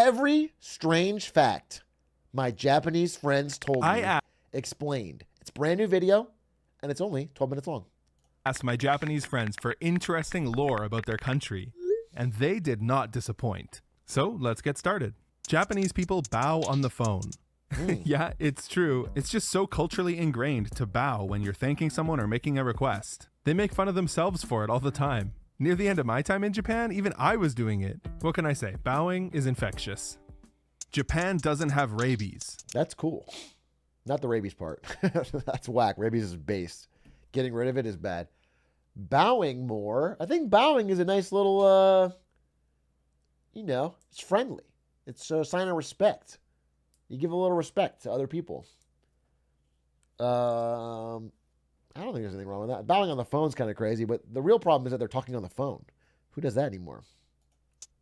Every strange fact my Japanese friends told me explained. It's a brand new video, and it's only 12 minutes long. Asked my Japanese friends for interesting lore about their country, and they did not disappoint. So let's get started. Japanese people bow on the phone. Yeah, it's true. It's just so culturally ingrained to bow when you're thanking someone or making a request. They make fun of themselves for it all the time. Near the end of my time in Japan, even I was doing it. What can I say? Bowing is infectious. Japan doesn't have rabies. That's cool. Not the rabies part. That's whack. Rabies is based. Getting rid of it is bad. Bowing more. I think bowing is a nice little, it's friendly. It's a sign of respect. You give a little respect to other people. I don't think there's anything wrong with that. Bowing on the phone is kind of crazy, but the real problem is that they're talking on the phone. Who does that anymore?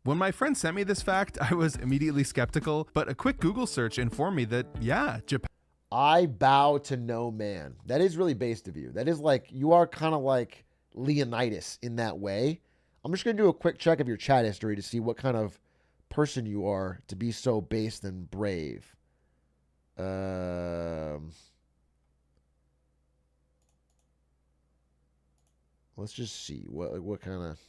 When my friend sent me this fact, I was immediately skeptical, but a quick Google search informed me that, yeah, Japan. I bow to no man. That is really based of you. That is like, you are kind of like Leonidas in that way. I'm just going to do a quick check of your chat history to see what kind of person you are to be so based and brave. Let's just see what kind of.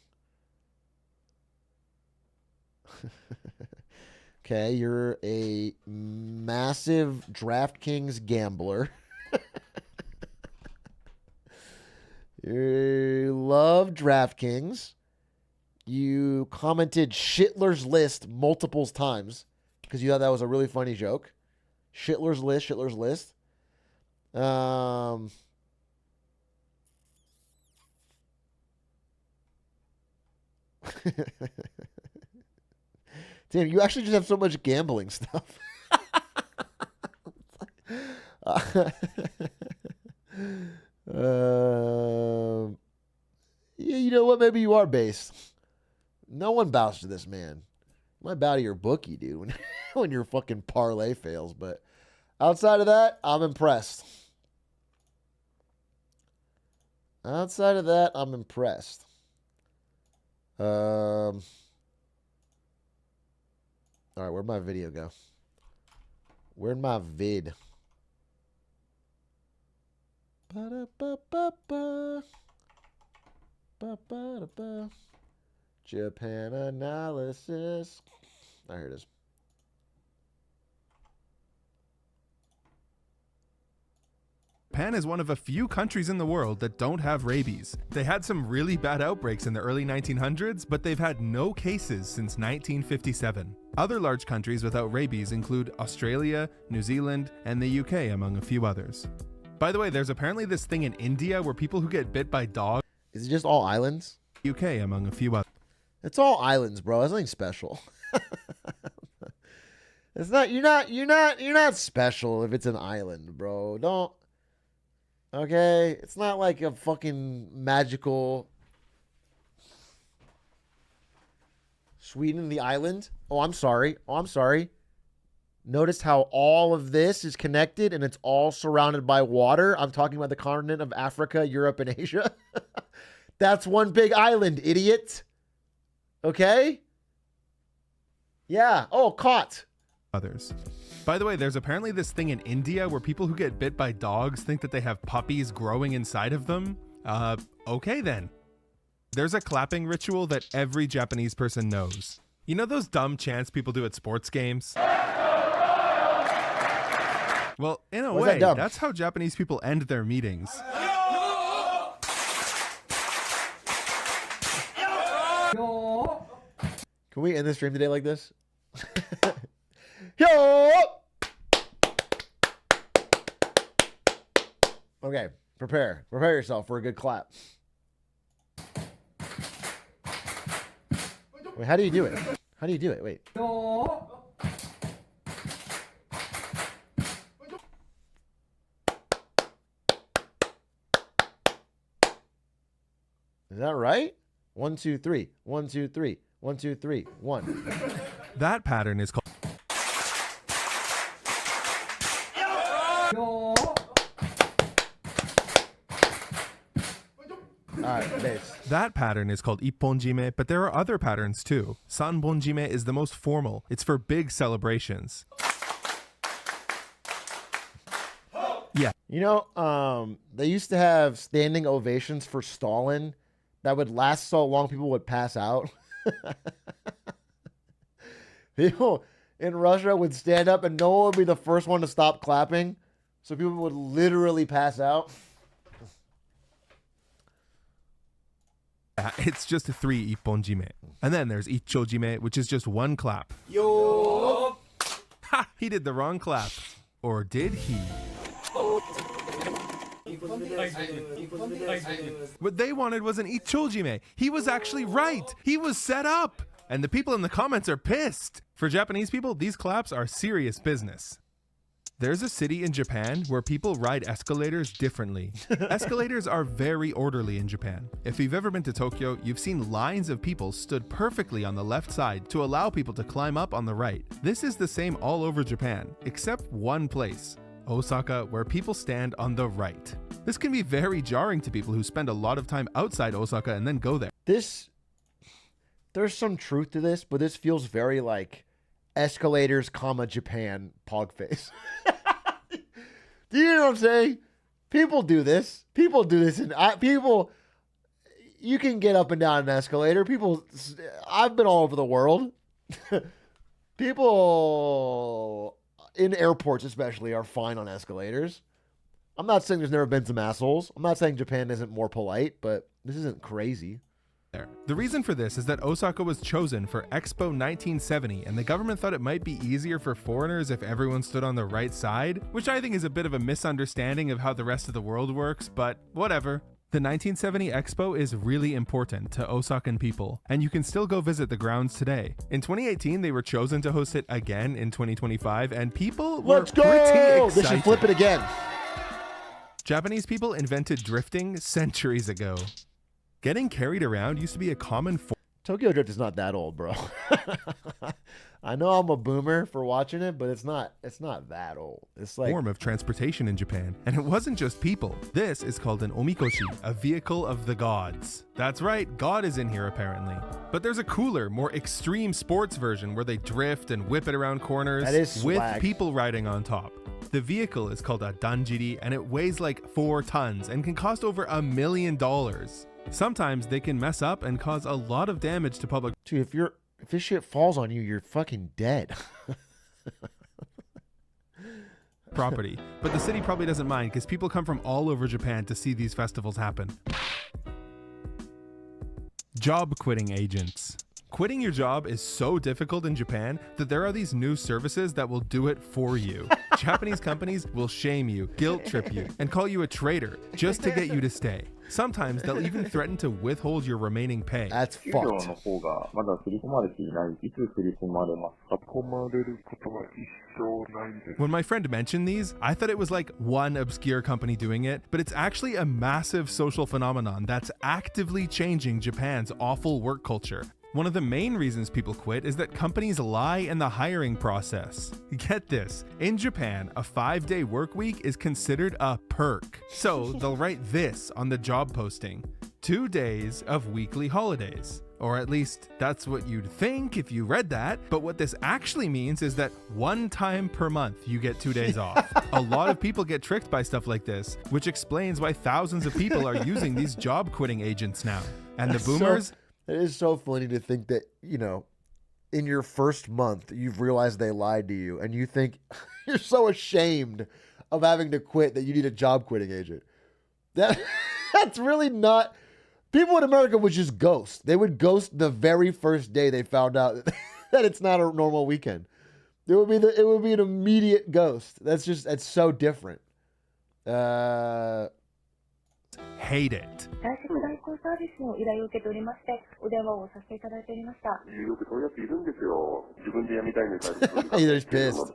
Okay, you're a massive DraftKings gambler. You love DraftKings. You commented Schindler's List multiple times because you thought that was a really funny joke. Schindler's List, Schindler's List. Damn, you actually just have so much gambling stuff. Yeah, you know what? Maybe you are based. No one bows to this man. You might bow to your bookie, dude, when your fucking parlay fails. But outside of that, I'm impressed. Outside of that, I'm impressed. All right, where'd my video go? Where'd my vid? Ba-da-ba-ba-ba. Ba-ba-da-ba. Japan analysis. Oh, here it is. Japan is one of a few countries in the world that don't have rabies. They had some really bad outbreaks in the early 1900s, but they've had no cases since 1957. Other large countries without rabies include Australia, New Zealand, and the UK, among a few others. By the way, there's apparently this thing in India where people who get bit by dogs. Is it just all islands? UK, among a few others. It's all islands, bro. There's nothing special. It's not. You're not special if it's an island, bro. Don't. Okay, it's not like a fucking magical Sweden, the island. Oh, I'm sorry. Notice how all of this is connected and it's all surrounded by water. I'm talking about the continent of Africa, Europe, and Asia. That's one big island, idiot. Okay? Yeah. Oh, caught. Others. By the way, there's apparently this thing in India where people who get bit by dogs think that they have puppies growing inside of them. Okay then. There's a clapping ritual that every Japanese person knows. You know those dumb chants people do at sports games? Well, in a way, that's how Japanese people end their meetings. Can we end the stream today like this? Yo! Okay, prepare yourself for a good clap. Wait, how do you do it? Wait. Is that right? 1, 2, 3. 1, 2, 3. 1, 2, 3. 1. That pattern is called. All right, base. That pattern is called ipponjime, but there are other patterns too. Sanbonjime is the most formal. It's for big celebrations. Yeah. You know, they used to have standing ovations for Stalin that would last so long people would pass out. People in Russia would stand up and no one would be the first one to stop clapping. So people would literally pass out. It's just 3 ipponjime. And then there's ichojime, which is just 1 clap. Yo! Ha! He did the wrong clap. Or did he? What they wanted was an ichojime. He was actually right. He was set up. And the people in the comments are pissed. For Japanese people, these claps are serious business. There's a city in Japan where people ride escalators differently. Escalators are very orderly in Japan. If you've ever been to Tokyo, you've seen lines of people stood perfectly on the left side to allow people to climb up on the right. This is the same all over Japan, except one place, Osaka, where people stand on the right. This can be very jarring to people who spend a lot of time outside Osaka and then go there. There's some truth to this, but this feels very like escalators, Japan, pog face. Do you know what I'm saying? People do this. People do this. And you can get up and down an escalator. I've been all over the world. People in airports especially are fine on escalators. I'm not saying there's never been some assholes. I'm not saying Japan isn't more polite, but this isn't crazy. The reason for this is that Osaka was chosen for Expo 1970, and the government thought it might be easier for foreigners if everyone stood on the right side, which I think is a bit of a misunderstanding of how the rest of the world works, but whatever. The 1970 Expo is really important to Osakan people, and you can still go visit the grounds today. In 2018, they were chosen to host it again in 2025, and people were pretty excited. They should flip it again. Japanese people invented drifting centuries ago. Getting carried around used to be a common form. Tokyo Drift is not that old, bro. I know I'm a boomer for watching it, but it's not that old. It's like Form of transportation in Japan, and it wasn't just people. This is called an omikoshi, a vehicle of the gods. That's right, God is in here apparently. But there's a cooler, more extreme sports version where they drift and whip it around corners That is with swag. people riding on top. The vehicle is called a danjiri, and it weighs like 4 tons and can cost over $1 million. Sometimes they can mess up and cause a lot of damage to public Dude, if this shit falls on you, you're fucking dead. property. But the city probably doesn't mind because people come from all over Japan to see these festivals happen. Job quitting agents. Quitting your job is so difficult in Japan that there are these new services that will do it for you. Japanese companies will shame you, guilt trip you, and call you a traitor just to get you to stay. Sometimes they'll even threaten to withhold your remaining pay. That's 給料 fucked. の方がまだ振り込まれていない。いつ振り込まれますか？振り込まれることは一生ないです。 When my friend mentioned these, I thought it was like one obscure company doing it, but it's actually a massive social phenomenon that's actively changing Japan's awful work culture. One of the main reasons people quit is that companies lie in the hiring process. Get this, in Japan, a 5-day work week is considered a perk. So they'll write this on the job posting: 2 days of weekly holidays. Or at least that's what you'd think if you read that. But what this actually means is that 1 time per month you get 2 days off. A lot of people get tricked by stuff like this, which explains why thousands of people are using these job quitting agents now. And the boomers... It is so funny to think that, you know, in your first month, you've realized they lied to you, and you think you're so ashamed of having to quit that you need a job quitting agent. That's really not. People in America would just ghost. They would ghost the very first day they found out that it's not a normal weekend. It would be an immediate ghost. That's so different. Hate it. 外食代行サービスの依頼を受けておりまして、お電話をさせていただいておりました。よくそういうやついるんですよ。自分で辞めたいんです。 He's pissed.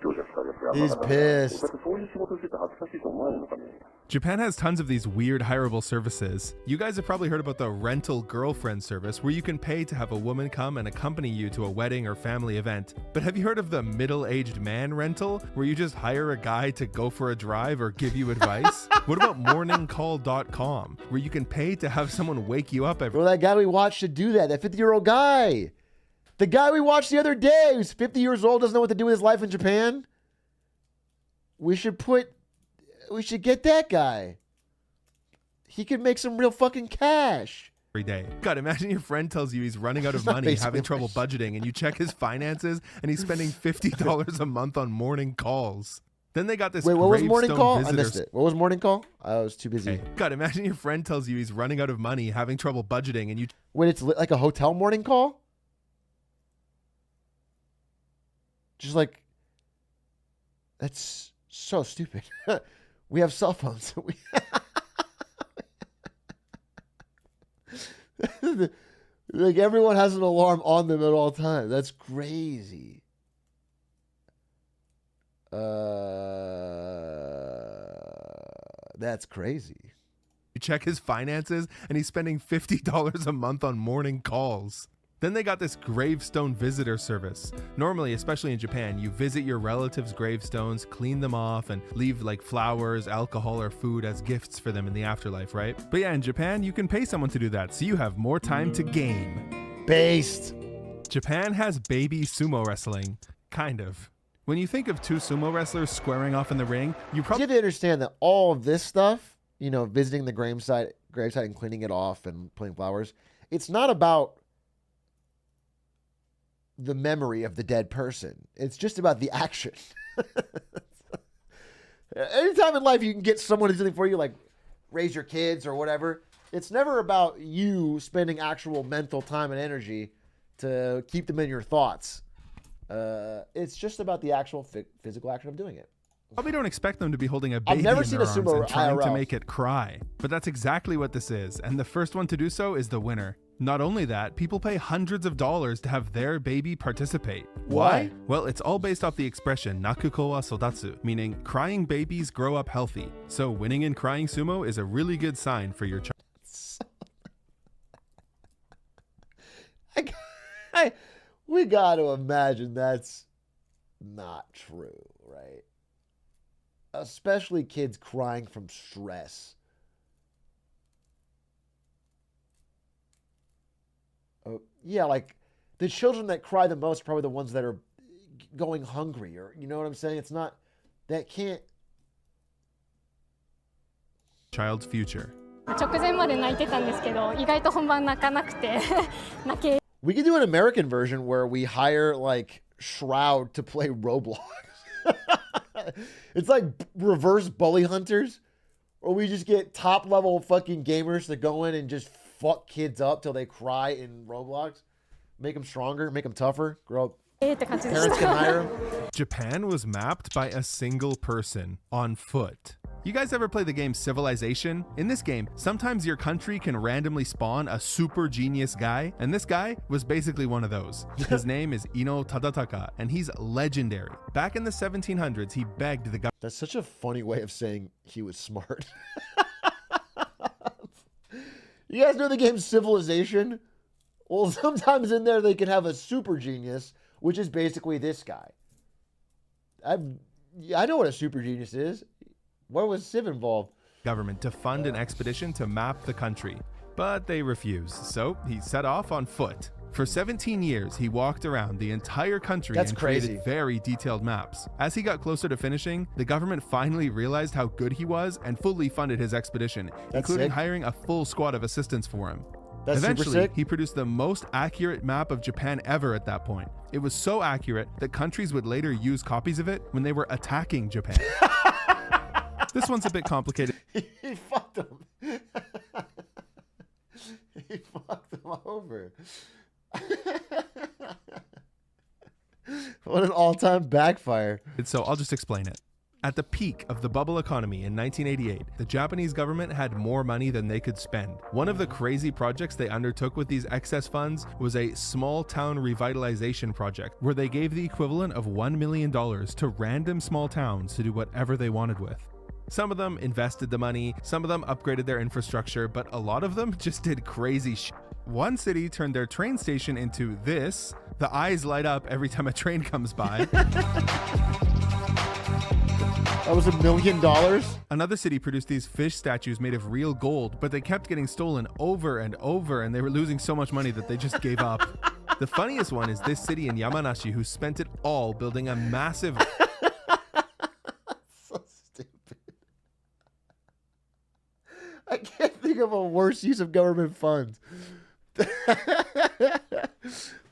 He's pissed. そういう仕事してて恥ずかしいと思われるのかね。Japan has tons of these weird hireable services. You guys have probably heard about the rental girlfriend service where you can pay to have a woman come and accompany you to a wedding or family event. But have you heard of the middle-aged man rental where you just hire a guy to go for a drive or give you advice? What about morningcall.com where you can pay to have someone wake you up every Well, that guy we watched should do that 50-year-old guy. The guy we watched the other day who's 50 years old, doesn't know what to do with his life in Japan. We should get that guy. He could make some real fucking cash. day. God, imagine your friend tells you he's running out of money, having trouble budgeting, and you check his finances and he's spending $50 a month on morning calls. Then they got this Wait, what was morning gravestone call? I visitor- missed it. What was morning call? I was too busy. Hey, God, imagine your friend tells you he's running out of money, having trouble budgeting, and you Wait, it's like a hotel morning call? Just like, that's so stupid. We have cell phones. Like everyone has an alarm on them at all times. That's crazy. That's crazy. check his finances, and he's spending $50 a month on morning calls. Then they got this gravestone visitor service. Normally, especially in Japan, you visit your relatives' gravestones, clean them off, and leave like flowers, alcohol, or food as gifts for them in the afterlife, right? But yeah, in Japan, you can pay someone to do that, so you have more time to game. Based. Japan has baby sumo wrestling. Kind of. When you think of two sumo wrestlers squaring off in the ring, you You probably have to understand that all of this stuff, you know, visiting the gravesite and cleaning it off and putting flowers, it's not about the memory of the dead person. It's just about the action. Anytime in life you can get someone to do something for you, like raise your kids or whatever, it's never about you spending actual mental time and energy to keep them in your thoughts. It's just about the actual physical action of doing it. don't expect them to be holding a baby never in seen their a arms sumo and trying to IRL. make it cry. But that's exactly what this is, and the first one to do so is the winner. Not only that, people pay hundreds of dollars to have their baby participate. Why? Well, it's all based off the expression nakuko wa sodatsu, meaning crying babies grow up healthy. So winning in crying sumo is a really good sign for your child. We got to imagine that's not true, right? Especially kids crying from stress. Oh, yeah, like the children that cry the most are probably the ones that are going hungry, or you know what I'm saying? It's not that can't. Child's future. 直前まで泣いてたんですけど、意外と本番泣かなくて泣け We could do an American version where we hire like Shroud to play Roblox. It's like reverse bully hunters, or we just get top level fucking gamers to go in and just fuck kids up till they cry in Roblox, make them stronger, make them tougher, grow up. って感じでし Parents can た hire them. Japan was mapped by a single person on foot. You guys ever play the game Civilization? In this game, sometimes your country can randomly spawn a super genius guy, and this guy was basically one of those. His name is Ino Tadataka, and he's legendary. Back in the 1700s, he begged the government. That's such a funny way of saying he was smart. You guys know the game Civilization? Well, sometimes in there they can have a super genius, which is basically this guy. I know what a super genius is. Where was Civ involved? Government to fund an expedition to map the country, but they refused, so he set off on foot. For 17 years, he walked around the entire country That's and crazy. created very detailed maps. As he got closer to finishing, the government finally realized how good he was and fully funded his expedition, That's including sick. hiring a full squad of assistants for him. That's super Eventually, sick. he produced the most accurate map of Japan ever at that point. It was so accurate that countries would later use copies of it when they were attacking Japan. This one's a bit complicated. He fucked him. He fucked him over. What an all-time backfire. So I'll just explain it. At the peak of the bubble economy in 1988, the Japanese government had more money than they could spend. One of the crazy projects they undertook with these excess funds was a small town revitalization project, where they gave the equivalent of $1 million to random small towns to do whatever they wanted with. Some of them invested the money, some of them upgraded their infrastructure, but a lot of them just did crazy shit. One city turned their train station into this. The eyes light up every time a train comes by. That was $1 million? Another city produced these fish statues made of real gold, but they kept getting stolen over and over, and they were losing so much money that they just gave up. The funniest one is this city in Yamanashi who spent it all building a massive... So stupid. I can't think of a worse use of government funds.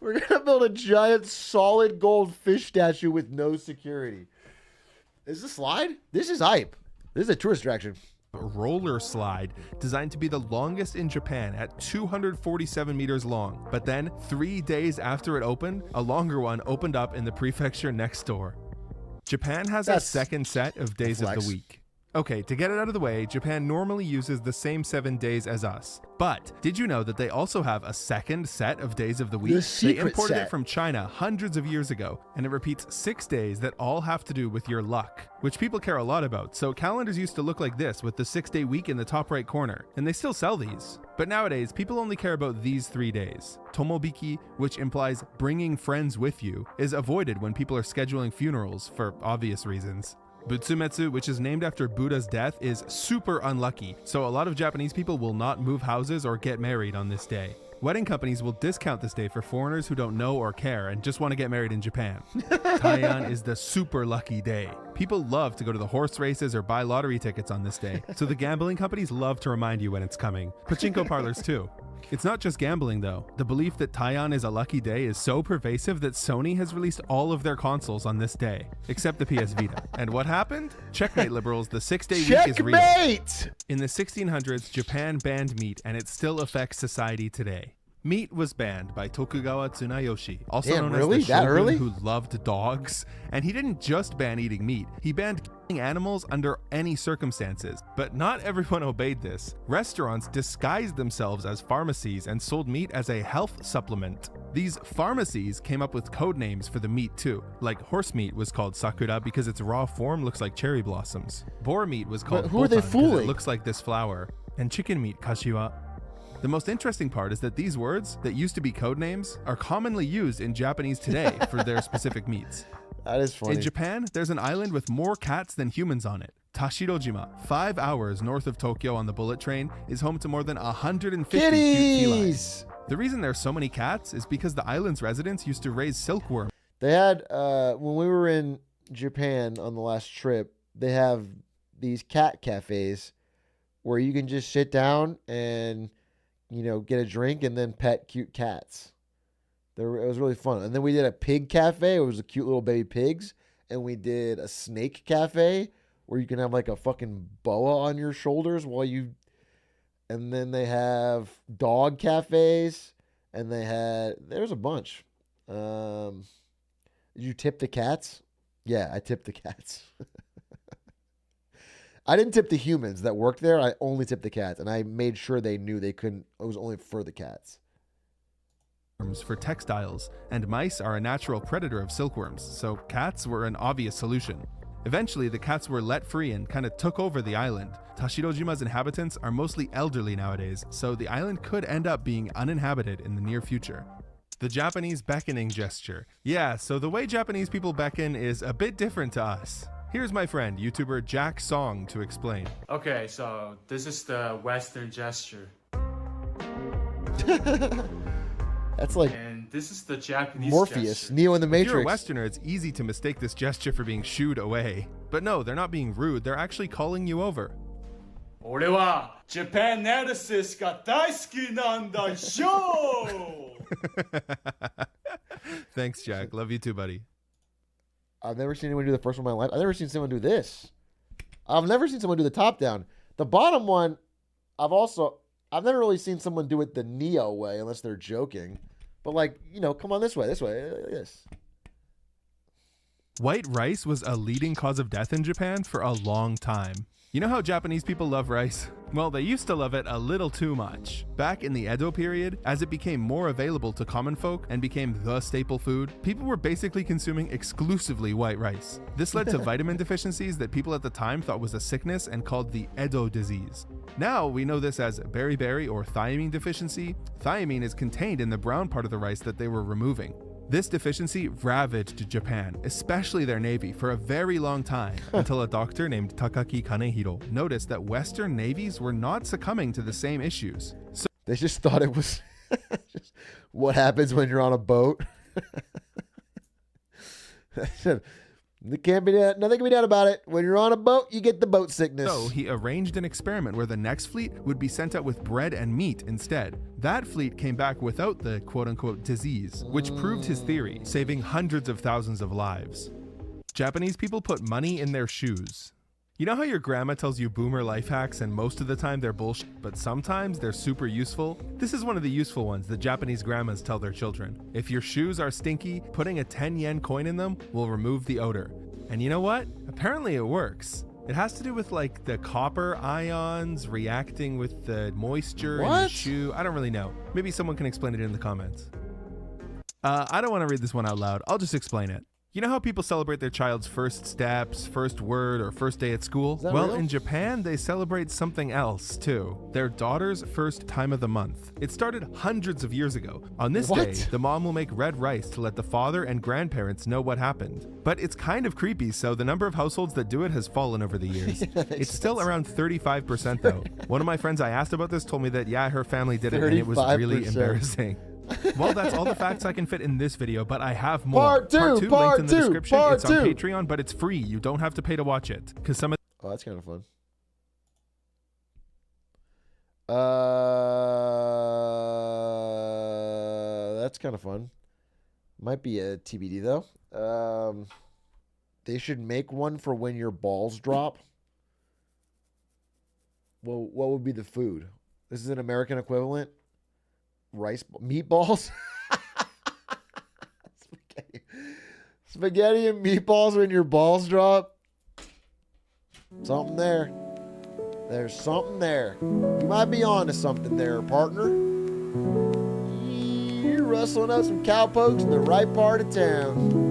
We're going to build a giant solid gold fish statue with no security. Is this a slide? This is hype. This is a tourist attraction. roller slide designed to be the longest in Japan at 247 meters long. But then 3 days after it opened, a longer one opened up in the prefecture next door. Japan has a second set of days of the week. Okay, to get it out of the way, Japan normally uses the same 7 days as us. But did you know that they also have a second set of days of the week? They imported it from China hundreds of years ago, and it repeats 6 days that all have to do with your luck, which people care a lot about. So calendars used to look like this with the 6-day week in the top right corner, and they still sell these. But nowadays, people only care about these 3 days. Tomobiki, which implies bringing friends with you, is avoided when people are scheduling funerals for obvious reasons. Butsumetsu, which is named after Buddha's death, is super unlucky, so a lot of Japanese people will not move houses or get married on this day. Wedding companies will discount this day for foreigners who don't know or care and just want to get married in Japan. Taian is the super lucky day. People love to go to the horse races or buy lottery tickets on this day, so the gambling companies love to remind you when it's coming. Pachinko parlors too. It's not just gambling though. The belief that Taian is a lucky day is so pervasive that Sony has released all of their consoles on this day, except the PS Vita. And what happened? Checkmate, liberals, the 6-day week is real. In the 1600s, Japan banned meat, and it still affects society today. Meat was banned by Tokugawa Tsunayoshi, also known as the shogun who loved dogs. And he didn't just ban eating meat, he banned killing animals under any circumstances. But not everyone obeyed this. Restaurants disguised themselves as pharmacies and sold meat as a health supplement. These pharmacies came up with code names for the meat too. Like horse meat was called sakura because its raw form looks like cherry blossoms. Boar meat was called botan because it looks like this flower. And chicken meat, kashiwa. The most interesting part is that these words that used to be code names are commonly used in Japanese today for their specific meats. That is funny. In Japan, there's an island with more cats than humans on it. Tashirojima, 5 hours north of Tokyo on the bullet train, is home to more than 150 cute felines. The reason there's so many cats is because the island's residents used to raise silkworms. They had, when we were in Japan on the last trip, they have these cat cafes where you can just sit down and, you know, get a drink and then pet cute cats. It was really fun. And then we did a pig cafe. It was a cute little baby pigs. And we did a snake cafe where you can have like a fucking boa on your shoulders while you... And then they have dog cafes. And they had... There's a bunch. Did you tip the cats? Yeah, I tipped the cats. I didn't tip the humans that worked there. I only tipped the cats. And I made sure they knew they couldn't... It was only for the cats. For textiles, and mice are a natural predator of silkworms, so cats were an obvious solution. Eventually, the cats were let free and kind of took over the island. Tashirojima's inhabitants are mostly elderly nowadays, so the island could end up being uninhabited in the near future. The Japanese beckoning gesture. Yeah, so the way Japanese people beckon is a bit different to us. Here's my friend, YouTuber Jack Song, to explain. Okay, so this is the Western gesture. That's like and this is the Japanese Morpheus, gesture. Neo in the Matrix. If you're a Westerner, it's easy to mistake this gesture for being shooed away. But no, they're not being rude, they're actually calling you over. 俺は Japan analysis が大好きなんだよ! Thanks, Jack. Love you too, buddy. I've never seen anyone do the first one in my life. I've never seen someone do this. I've never seen someone do the top down. The bottom one, I've never really seen someone do it the Neo way, unless they're joking. But like, you know, come on this way, like this. White rice was a leading cause of death in Japan for a long time. You know how Japanese people love rice? Well, they used to love it a little too much. Back in the Edo period, as it became more available to common folk and became the staple food, people were basically consuming exclusively white rice. This led to vitamin deficiencies that people at the time thought was a sickness and called the Edo disease. Now we know this as beriberi or thiamine deficiency. Thiamine is contained in the brown part of the rice that they were removing. This deficiency ravaged Japan, especially their navy, for a very long time, until a doctor named Takaki Kanehiro noticed that Western navies were not succumbing to the same issues. So They just thought it was just what happens when you're on a boat. Nothing can be done about it. When you're on a boat, you get the boat sickness. he arranged an experiment where the next fleet would be sent out with bread and meat instead. That fleet came back without the quote-unquote disease, which proved his theory, saving hundreds of thousands of lives. Japanese people put money in their shoes. You know how your grandma tells you boomer life hacks and most of the time they're bullshit, but sometimes they're super useful? This is one of the useful ones that Japanese grandmas tell their children. If your shoes are stinky, putting a 10-yen coin in them will remove the odor. And you know what? Apparently it works. It has to do with like the copper ions reacting with the moisture in the shoe. I don't really know. Maybe someone can explain it in the comments. I don't want to read this one out loud. I'll just explain it. You know how people celebrate their child's first steps, first word, or first day at school? Well, real? in Japan, they celebrate something else, too. Their daughter's first time of the month. It started hundreds of years ago. On this day, the mom will make red rice to let the father and grandparents know what happened. But it's kind of creepy, so the number of households that do it has fallen over the years. It's still around 35% though. One of my friends I asked about this told me that, yeah, her family did it and it was really 35%. Embarrassing. Well, that's all the facts I can fit in this video, but I have more. Part two, linked in the description. It's on two. Patreon, but it's free. You don't have to pay to watch it. Because some of Oh, that's kind of fun. That's kind of fun. Might be a TBD though. They should make one for when your balls drop. Well, what would be the food? This is an American equivalent. Meatballs. Spaghetti and meatballs when your balls drop. Something there. There's something there. You might be on to something there, partner. You're rustling up some cowpokes in the right part of town.